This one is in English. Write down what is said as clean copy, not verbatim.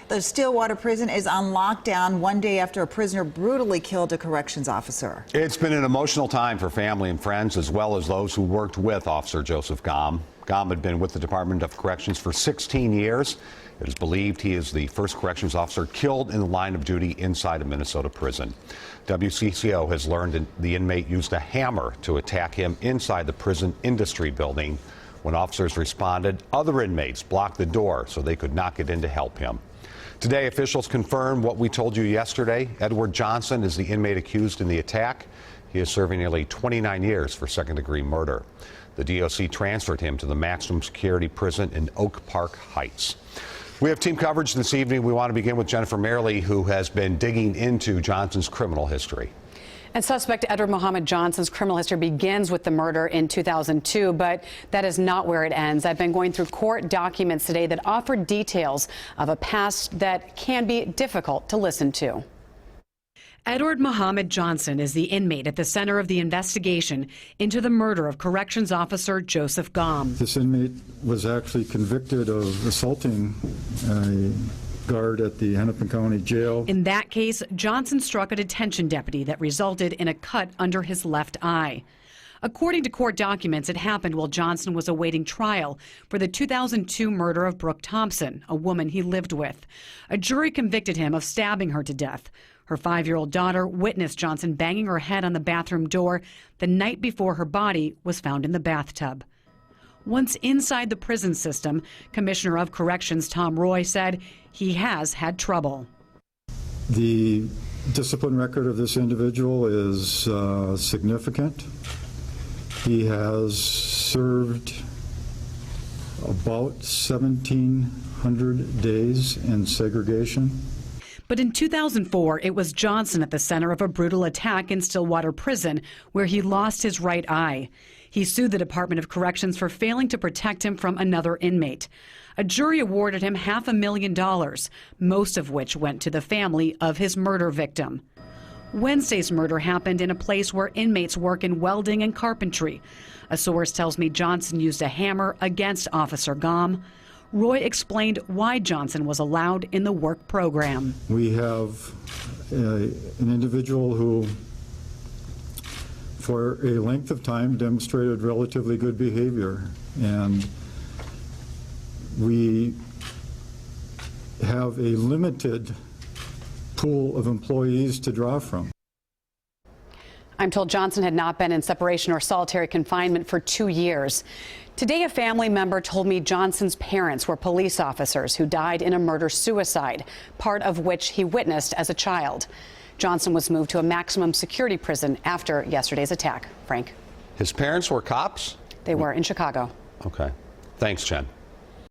The Stillwater prison is on lockdown 1 day after a prisoner brutally killed a corrections officer. It's been an emotional time for family and friends, as well as those who worked with Officer Joseph Gom. Gom had been with the Department of Corrections for 16 years. It is believed he is the first corrections officer killed in the line of duty inside a Minnesota prison. WCCO has learned the inmate used a hammer to attack him inside the prison industry building. When officers responded, other inmates blocked the door so they could not get in to help him. Today, officials confirmed what we told you yesterday. Edward Johnson is the inmate accused in the attack. He is serving nearly 29 years for second-degree murder. The DOC transferred him to the maximum security prison in Oak Park Heights. We have team coverage this evening. We want to begin with Jennifer Mayerle, who has been digging into Johnson's criminal history. And suspect Edward Mohammed Johnson's criminal history begins with the murder in 2002, but that is not where it ends. I've been going through court documents today that offer details of a past that can be difficult to listen to. Edward Mohammed Johnson is the inmate at the center of the investigation into the murder of corrections officer Joseph Gom. This inmate was actually convicted of assaulting a guard at the Hennepin County Jail. In that case, Johnson struck a detention deputy that resulted in a cut under his left eye. According to court documents, it happened while Johnson was awaiting trial for the 2002 murder of Brooke Thompson, a woman he lived with. A jury convicted him of stabbing her to death. Her 5-year-old daughter witnessed Johnson banging her head on the bathroom door the night before her body was found in the bathtub. Once inside the prison system, Commissioner of Corrections Tom Roy said he has had trouble. The discipline record of this individual is significant. He has served about 1,700 days in segregation. But in 2004, it was Johnson at the center of a brutal attack in Stillwater prison where he lost his right eye. He sued the Department of Corrections for failing to protect him from another inmate. A jury awarded him $500,000, most of which went to the family of his murder victim. Wednesday's murder happened in a place where inmates work in welding and carpentry. A source tells me Johnson used a hammer against Officer Gom. Roy explained why Johnson was allowed in the work program. We have an individual who, for a length of time, demonstrated relatively good behavior, and we have a limited pool of employees to draw from. I'm told Johnson had not been in separation or solitary confinement for 2 years. Today, a family member told me Johnson's parents were police officers who died in a murder-suicide, part of which he witnessed as a child. Johnson was moved to a maximum security prison after yesterday's attack. Frank? His parents were cops? They were in Chicago. Okay. Thanks, Jen.